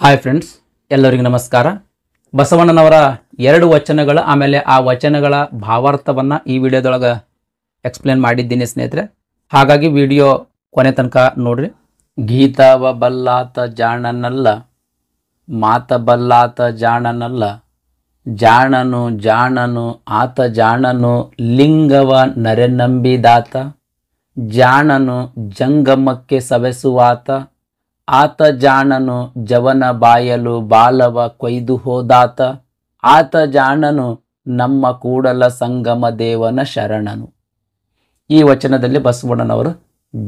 Hi friends, ಎಲ್ಲರಿಗೂ ನಮಸ್ಕಾರ. ಬಸವಣ್ಣನವರ ಎರಡು ವಚನಗಳ ಆಮೇಲೆ ಆ ವಚನಗಳ ಭಾವಾರ್ಥವನ್ನು ಈ ವಿಡಿಯೋದೊಳಗೆ ಎಕ್ಸ್ಪ್ಲೇನ್ ಮಾಡಿದ್ದೀನಿ ಸ್ನೇಹಿತರೆ. ಹಾಗಾಗಿ ವಿಡಿಯೋ ಕೊನೆ ತನಕ ನೋಡ್ರಿ. ಗೀತಾವ ಬಲ್ಲಾತ ಜಾಣನಲ್ಲ, ಮಾತ ಬಲ್ಲಾತ ಜಾಣನಲ್ಲ, ಜಾಣನು ಜಾಣನು ಆತ ಜಾಣನು ಲಿಂಗವ ನರೆನಂಬಿದಾತ, ಜಾಣನು ಜಂಗಮಕ್ಕೆ ಸವೆಸುವಾತ, ಆತ ಜಾಣನು ಜವನ ಬಾಯಲು ಬಾಲವ ಕೊಯ್ದು ಹೋದಾತ, ಆತ ಜಾಣನು ನಮ್ಮ ಕೂಡಲ ಸಂಗಮ ದೇವನ ಶರಣನು. ಈ ವಚನದಲ್ಲಿ ಬಸವಣ್ಣನವರು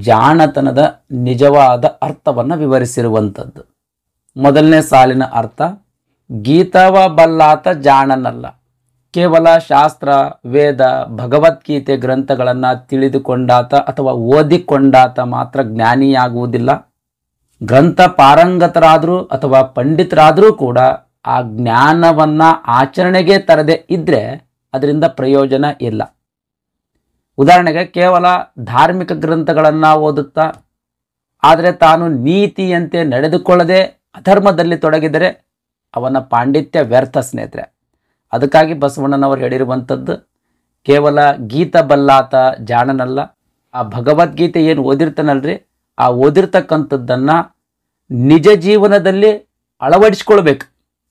ಜಾಣತನದ ನಿಜವಾದ ಅರ್ಥವನ್ನು ವಿವರಿಸಿರುವಂಥದ್ದು. ಮೊದಲನೇ ಸಾಲಿನ ಅರ್ಥ, ಗೀತಾವ ಬಲ್ಲಾತ ಜಾಣನಲ್ಲ. ಕೇವಲ ಶಾಸ್ತ್ರ, ವೇದ, ಭಗವದ್ಗೀತೆ ಗ್ರಂಥಗಳನ್ನು ತಿಳಿದುಕೊಂಡಾತ ಅಥವಾ ಓದಿಕೊಂಡಾತ ಮಾತ್ರ ಜ್ಞಾನಿಯಾಗುವುದಿಲ್ಲ. ಗ್ರಂಥ ಪಾರಂಗತರಾದರೂ ಅಥವಾ ಪಂಡಿತರಾದರೂ ಕೂಡ ಆ ಜ್ಞಾನವನ್ನು ಆಚರಣೆಗೆ ತರದೆ ಇದ್ದರೆ ಅದರಿಂದ ಪ್ರಯೋಜನ ಇಲ್ಲ. ಉದಾಹರಣೆಗೆ ಕೇವಲ ಧಾರ್ಮಿಕ ಗ್ರಂಥಗಳನ್ನು ಓದುತ್ತಾ ಆದರೆ ತಾನು ನೀತಿಯಂತೆ ನಡೆದುಕೊಳ್ಳದೆ ಅಧರ್ಮದಲ್ಲಿ ತೊಡಗಿದರೆ ಅವನ ಪಾಂಡಿತ್ಯ ವ್ಯರ್ಥ ಸ್ನೇಹಿತರೆ. ಅದಕ್ಕಾಗಿ ಬಸವಣ್ಣನವರು ಹೇಳಿರುವಂಥದ್ದು, ಕೇವಲ ಗೀತ ಬಲ್ಲಾತ ಜಾಣನಲ್ಲ. ಆ ಭಗವದ್ಗೀತೆ ಏನು ಓದಿರ್ತಾನಲ್ರಿ, ಆ ಓದಿರ್ತಕ್ಕಂಥದ್ದನ್ನು ನಿಜ ಜೀವನದಲ್ಲಿ ಅಳವಡಿಸ್ಕೊಳ್ಬೇಕು,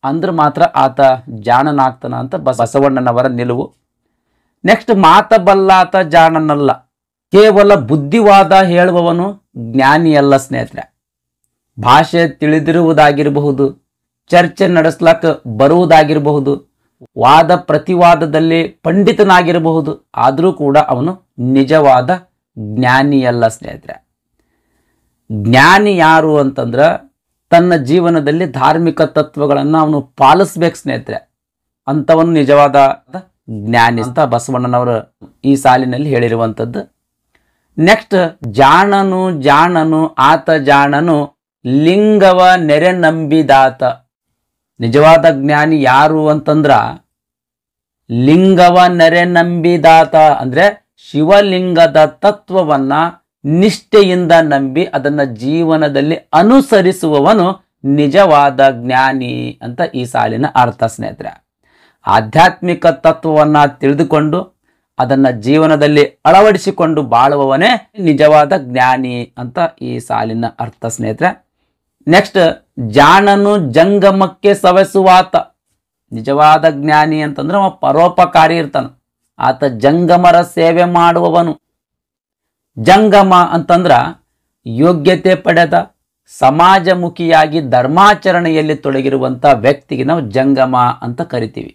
ಅಂದ್ರೆ ಮಾತ್ರ ಆತ ಜಾಣನಾಗ್ತಾನ ಅಂತ ಬಸವಣ್ಣನವರ ನಿಲುವು. ನೆಕ್ಸ್ಟ್, ಮಾತ ಬಲ್ಲಾತ ಜಾಣನಲ್ಲ. ಕೇವಲ ಬುದ್ಧಿವಾದ ಹೇಳುವವನು ಜ್ಞಾನಿಯಲ್ಲ ಸ್ನೇಹಿತರೆ. ಭಾಷೆ ತಿಳಿದಿರುವುದಾಗಿರಬಹುದು, ಚರ್ಚೆ ನಡೆಸ್ಲಕ್ಕ ಬರುವುದಾಗಿರಬಹುದು, ವಾದ ಪ್ರತಿವಾದದಲ್ಲಿ ಪಂಡಿತನಾಗಿರಬಹುದು, ಆದರೂ ಕೂಡ ಅವನು ನಿಜವಾದ ಜ್ಞಾನಿಯಲ್ಲ ಸ್ನೇಹಿತರೆ. ಜ್ಞಾನಿ ಯಾರು ಅಂತಂದ್ರೆ ತನ್ನ ಜೀವನದಲ್ಲಿ ಧಾರ್ಮಿಕ ತತ್ವಗಳನ್ನು ಅವನು ಪಾಲಿಸ್ಬೇಕು ಸ್ನೇಹಿತರೆ. ಅಂಥವನು ನಿಜವಾದ ಜ್ಞಾನಿ ಅಂತ ಬಸವಣ್ಣನವರು ಈ ಸಾಲಿನಲ್ಲಿ ಹೇಳಿರುವಂಥದ್ದು. ನೆಕ್ಸ್ಟ್, ಜಾಣನು ಜಾಣನು ಆತ ಜಾಣನು ಲಿಂಗವ ನೆರೆ ನಂಬಿದಾತ. ನಿಜವಾದ ಜ್ಞಾನಿ ಯಾರು ಅಂತಂದ್ರ ಲಿಂಗವ ನೆರೆ ನಂಬಿದಾತ ಅಂದ್ರೆ ಶಿವಲಿಂಗದ ತತ್ವವನ್ನ ನಿಷ್ಠೆಯಿಂದ ನಂಬಿ ಅದನ್ನು ಜೀವನದಲ್ಲಿ ಅನುಸರಿಸುವವನು ನಿಜವಾದ ಜ್ಞಾನಿ ಅಂತ ಈ ಸಾಲಿನ ಅರ್ಥ ಸ್ನೇಹಿತರೆ. ಆಧ್ಯಾತ್ಮಿಕ ತತ್ವವನ್ನು ತಿಳಿದುಕೊಂಡು ಅದನ್ನು ಜೀವನದಲ್ಲಿ ಅಳವಡಿಸಿಕೊಂಡು ಬಾಳುವವನೇ ನಿಜವಾದ ಜ್ಞಾನಿ ಅಂತ ಈ ಸಾಲಿನ ಅರ್ಥ ಸ್ನೇಹಿತರೆ. ನೆಕ್ಸ್ಟ್, ಜಾಣನು ಜಂಗಮಕ್ಕೆ ಸವೆಸುವಾತ. ನಿಜವಾದ ಜ್ಞಾನಿ ಅಂತಂದ್ರೆ ಅವ ಪರೋಪಕಾರಿ ಇರ್ತಾನ, ಆತ ಜಂಗಮರ ಸೇವೆ ಮಾಡುವವನು. ಜಂಗಮ ಅಂತಂದ್ರ ಯೋಗ್ಯತೆ ಪಡೆದ ಸಮಾಜಮುಖಿಯಾಗಿ ಧರ್ಮಾಚರಣೆಯಲ್ಲಿ ತೊಡಗಿರುವಂಥ ವ್ಯಕ್ತಿಗೆ ನಾವು ಜಂಗಮ ಅಂತ ಕರಿತೀವಿ.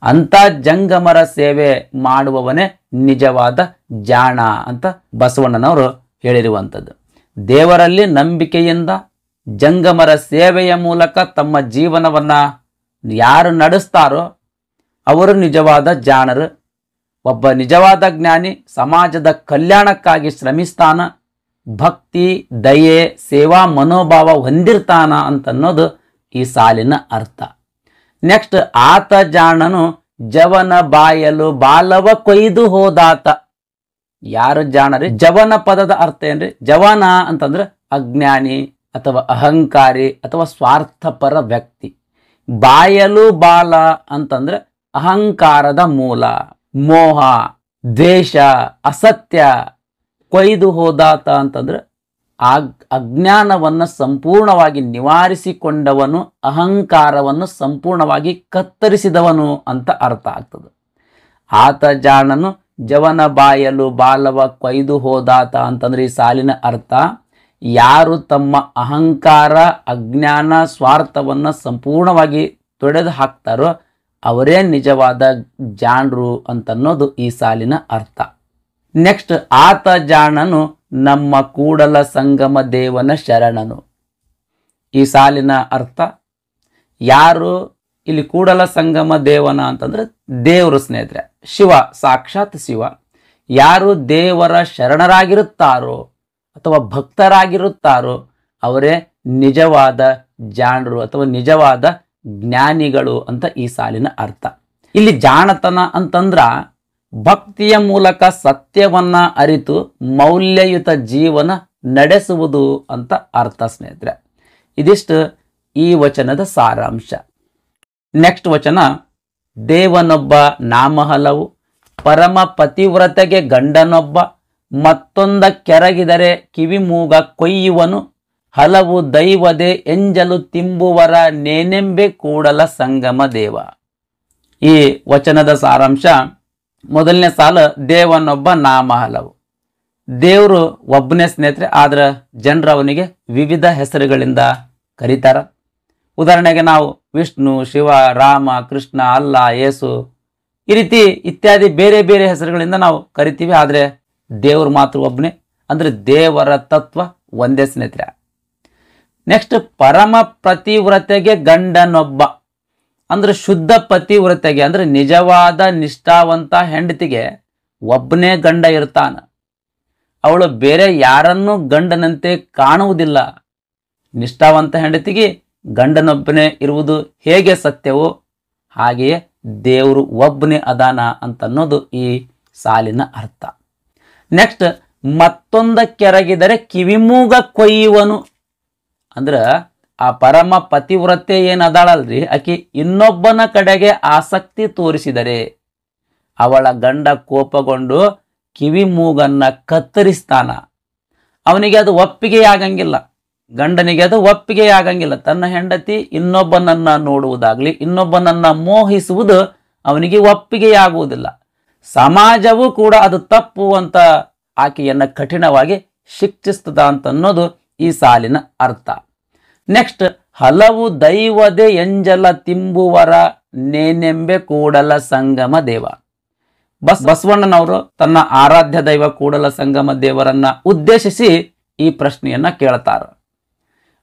ಅಂಥ ಜಂಗಮರ ಸೇವೆ ಮಾಡುವವನೇ ನಿಜವಾದ ಜಾಣ ಅಂತ ಬಸವಣ್ಣನವರು ಹೇಳಿರುವಂಥದ್ದು. ದೇವರಲ್ಲಿ ನಂಬಿಕೆಯಿಂದ ಜಂಗಮರ ಸೇವೆಯ ಮೂಲಕ ತಮ್ಮ ಜೀವನವನ್ನು ಯಾರು ನಡೆಸ್ತಾರೋ ಅವರು ನಿಜವಾದ ಜಾಣರು. ಒಬ್ಬ ನಿಜವಾದ ಜ್ಞಾನಿ ಸಮಾಜದ ಕಲ್ಯಾಣಕ್ಕಾಗಿ ಶ್ರಮಿಸ್ತಾನ, ಭಕ್ತಿ, ದಯೆ, ಸೇವಾ ಮನೋಭಾವ ಹೊಂದಿರ್ತಾನ ಅಂತನ್ನೋದು ಈ ಸಾಲಿನ ಅರ್ಥ. ನೆಕ್ಸ್ಟ್, ಆತ ಜಾಣನು ಜವನ ಬಾಯಲು ಬಾಲವ ಕೊಯ್ದು ಹೋದಾತ. ಯಾರು ಜಾಣರಿ? ಜವನ ಪದದ ಅರ್ಥ ಏನ್ರಿ? ಜವನ ಅಂತಂದ್ರೆ ಅಜ್ಞಾನಿ ಅಥವಾ ಅಹಂಕಾರಿ ಅಥವಾ ಸ್ವಾರ್ಥಪರ ವ್ಯಕ್ತಿ. ಬಾಯಲು ಬಾಲ ಅಂತಂದ್ರೆ ಅಹಂಕಾರದ ಮೂಲ, ಮೋಹ, ದ್ವೇಷ, ಅಸತ್ಯ. ಕೊಯ್ದು ಹೋದಾತ ಅಂತಂದ್ರೆ ಅಜ್ಞಾನವನ್ನು ಸಂಪೂರ್ಣವಾಗಿ ನಿವಾರಿಸಿಕೊಂಡವನು, ಅಹಂಕಾರವನ್ನು ಸಂಪೂರ್ಣವಾಗಿ ಕತ್ತರಿಸಿದವನು ಅಂತ ಅರ್ಥ ಆಗ್ತದೆ. ಆತ ಜಾಣನು ಜವನ ಬಾಯಲು ಬಾಲವ ಕೊಯ್ದು ಹೋದಾತ ಅಂತಂದ್ರೆ ಈ ಸಾಲಿನ ಅರ್ಥ, ಯಾರು ತಮ್ಮ ಅಹಂಕಾರ, ಅಜ್ಞಾನ, ಸ್ವಾರ್ಥವನ್ನು ಸಂಪೂರ್ಣವಾಗಿ ತೊಡೆದು ಹಾಕ್ತಾರೋ ಅವರೇ ನಿಜವಾದ ಜಾಣರು ಅಂತನ್ನೋದು ಈ ಸಾಲಿನ ಅರ್ಥ. ನೆಕ್ಸ್ಟ್, ಆತ ಜಾಣನು ನಮ್ಮ ಕೂಡಲ ಸಂಗಮ ದೇವನ ಶರಣನು. ಈ ಸಾಲಿನ ಅರ್ಥ, ಯಾರು ಇಲ್ಲಿ ಕೂಡಲ ಸಂಗಮ ದೇವನ ಅಂತಂದ್ರೆ ದೇವರು ಸ್ನೇಹಿತರೆ, ಶಿವ, ಸಾಕ್ಷಾತ್ ಶಿವ. ಯಾರು ದೇವರ ಶರಣರಾಗಿರುತ್ತಾರೋ ಅಥವಾ ಭಕ್ತರಾಗಿರುತ್ತಾರೋ ಅವರೇ ನಿಜವಾದ ಜಾಣರು ಅಥವಾ ನಿಜವಾದ ಜ್ಞಾನಿಗಳು ಅಂತ ಈ ಸಾಲಿನ ಅರ್ಥ. ಇಲ್ಲಿ ಜಾಣತನ ಅಂತಂದ್ರ ಭಕ್ತಿಯ ಮೂಲಕ ಸತ್ಯವನ್ನ ಅರಿತು ಮೌಲ್ಯಯುತ ಜೀವನ ನಡೆಸುವುದು ಅಂತ ಅರ್ಥ ಸ್ನೇಹಿತರೆ. ಇದಿಷ್ಟು ಈ ವಚನದ ಸಾರಾಂಶ. ನೆಕ್ಸ್ಟ್ ವಚನ, ದೇವನೊಬ್ಬ ನಾಮ ಹಲವು, ಪರಮ ಪತಿವ್ರತೆಗೆ ಗಂಡನೊಬ್ಬ, ಮತ್ತೊಂದ ಕೆರಗಿದರೆ ಕಿವಿ ಮೂಗ ಕೊಯ್ಯುವನು, ಹಲವು ದೈವದೆ ಎಂಜಲು ತಿಂಬುವರ ನೇನೆಂಬೆ ಕೂಡಲ ಸಂಗಮ ದೇವ. ಈ ವಚನದ ಸಾರಾಂಶ, ಮೊದಲನೇ ಸಾಲು, ದೇವನೊಬ್ಬ ನಾಮ ಹಲವು. ದೇವರು ಒಬ್ಬನೇ ಸ್ನೇಹಿತರೆ, ಆದ್ರೆ ಜನರು ಅವನಿಗೆ ವಿವಿಧ ಹೆಸರುಗಳಿಂದ ಕರೀತಾರ. ಉದಾಹರಣೆಗೆ ನಾವು ವಿಷ್ಣು, ಶಿವ, ರಾಮ, ಕೃಷ್ಣ, ಅಲ್ಲ, ಯೇಸು ಈ ರೀತಿ ಇತ್ಯಾದಿ ಬೇರೆ ಬೇರೆ ಹೆಸರುಗಳಿಂದ ನಾವು ಕರಿತೀವಿ. ಆದರೆ ದೇವರು ಮಾತ್ರ ಒಬ್ಬನೇ, ಅಂದ್ರೆ ದೇವರ ತತ್ವ ಒಂದೇ ಸ್ನೇಹಿತರೆ. ನೆಕ್ಸ್ಟ್, ಪರಮ ಪತಿವ್ರತೆಗೆ ಗಂಡನೊಬ್ಬ, ಅಂದ್ರೆ ಶುದ್ಧ ಪತಿವ್ರತೆಗೆ ಅಂದ್ರೆ ನಿಜವಾದ ನಿಷ್ಠಾವಂತ ಹೆಂಡತಿಗೆ ಒಬ್ಬನೇ ಗಂಡ ಇರ್ತಾನ. ಅವಳು ಬೇರೆ ಯಾರನ್ನೂ ಗಂಡನಂತೆ ಕಾಣುವುದಿಲ್ಲ. ನಿಷ್ಠಾವಂತ ಹೆಂಡತಿಗೆ ಗಂಡನೊಬ್ಬನೇ ಇರುವುದು ಹೇಗೆ ಸತ್ಯವೋ ಹಾಗೆಯೇ ದೇವರು ಒಬ್ಬನೇ ಅದಾನ ಅಂತ ಅನ್ನೋದು ಈ ಸಾಲಿನ ಅರ್ಥ. ನೆಕ್ಸ್ಟ್, ಮತ್ತೊಂದ ಕೆರಗಿದರೆ ಕಿವಿಮೂಗ ಕೊಯ್ಯುವನು. ಅಂದ್ರ ಆ ಪರಮ ಪತಿವ್ರತೆ ಏನ್ ಅದಾಳಲ್ರಿ, ಆಕಿ ಇನ್ನೊಬ್ಬನ ಕಡೆಗೆ ಆಸಕ್ತಿ ತೋರಿಸಿದರೆ ಅವಳ ಗಂಡ ಕೋಪಗೊಂಡು ಕಿವಿ ಮೂಗನ್ನ ಕತ್ತರಿಸ್ತಾನ. ಅವನಿಗೆ ಅದು ಒಪ್ಪಿಗೆ ಆಗಂಗಿಲ್ಲ, ಗಂಡನಿಗೆ ಅದು ಒಪ್ಪಿಗೆ ಆಗಂಗಿಲ್ಲ. ತನ್ನ ಹೆಂಡತಿ ಇನ್ನೊಬ್ಬನನ್ನ ನೋಡುವುದಾಗ್ಲಿ, ಇನ್ನೊಬ್ಬನನ್ನ ಮೋಹಿಸುವುದು ಅವನಿಗೆ ಒಪ್ಪಿಗೆಯಾಗುವುದಿಲ್ಲ. ಸಮಾಜವೂ ಕೂಡ ಅದು ತಪ್ಪು ಅಂತ ಆಕೆಯನ್ನ ಕಠಿಣವಾಗಿ ಶಿಕ್ಷಿಸ್ತದ ಅಂತ ಅನ್ನೋದು ಈ ಸಾಲಿನ ಅರ್ಥ. ನೆಕ್ಸ್ಟ್, ಹಲವು ದೈವದೆ ಎಂಜಲ ತಿಂಬುವರ ನೇನೆಂಬೆ ಕೂಡಲ ಸಂಗಮ ದೇವ. ಬಸವಣ್ಣನವರು ತನ್ನ ಆರಾಧ್ಯ ದೈವ ಕೂಡಲ ಸಂಗಮ ದೇವರನ್ನ ಉದ್ದೇಶಿಸಿ ಈ ಪ್ರಶ್ನೆಯನ್ನ ಕೇಳ್ತಾರ.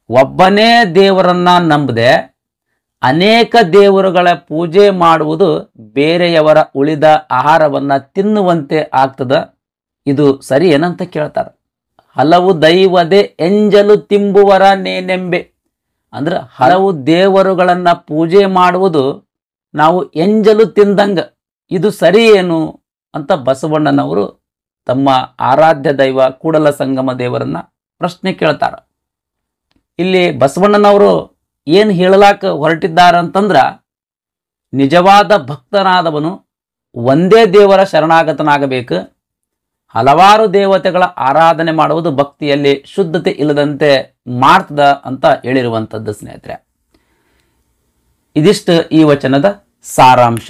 ಒಬ್ಬನೇ ದೇವರನ್ನ ನಂಬದೆ ಅನೇಕ ದೇವರುಗಳ ಪೂಜೆ ಮಾಡುವುದು ಬೇರೆಯವರ ಉಳಿದ ಆಹಾರವನ್ನ ತಿನ್ನುವಂತೆ ಆಗ್ತದ, ಇದು ಸರಿ ಏನಂತ ಕೇಳ್ತಾರ. ಹಲವು ದೈವದೆ ಎಂಜಲು ತಿಂಬುವರ ನೇನೆಂಬೆ ಅಂದ್ರೆ ಹಲವು ದೇವರುಗಳನ್ನ ಪೂಜೆ ಮಾಡುವುದು ನಾವು ಎಂಜಲು ತಿಂದಂಗ, ಇದು ಸರಿ ಏನು ಅಂತ ಬಸವಣ್ಣನವರು ತಮ್ಮ ಆರಾಧ್ಯ ದೈವ ಕೂಡಲ ಸಂಗಮ ದೇವರನ್ನ ಪ್ರಶ್ನೆ ಕೇಳ್ತಾರ. ಇಲ್ಲಿ ಬಸವಣ್ಣನವರು ಏನು ಹೇಳಲಾಕ ಹೊರಟಿದ್ದಾರಂತಂದ್ರ, ನಿಜವಾದ ಭಕ್ತನಾದವನು ಒಂದೇ ದೇವರ ಶರಣಾಗತನಾಗಬೇಕು. ಹಲವಾರು ದೇವತೆಗಳ ಆರಾಧನೆ ಮಾಡುವುದು ಭಕ್ತಿಯಲ್ಲಿ ಶುದ್ಧತೆ ಇಲ್ಲದಂತೆ ಮಾಡ್ತದ ಅಂತ ಹೇಳಿರುವಂಥದ್ದು ಸ್ನೇಹಿತರೆ. ಇದಿಷ್ಟು ಈ ವಚನದ ಸಾರಾಂಶ.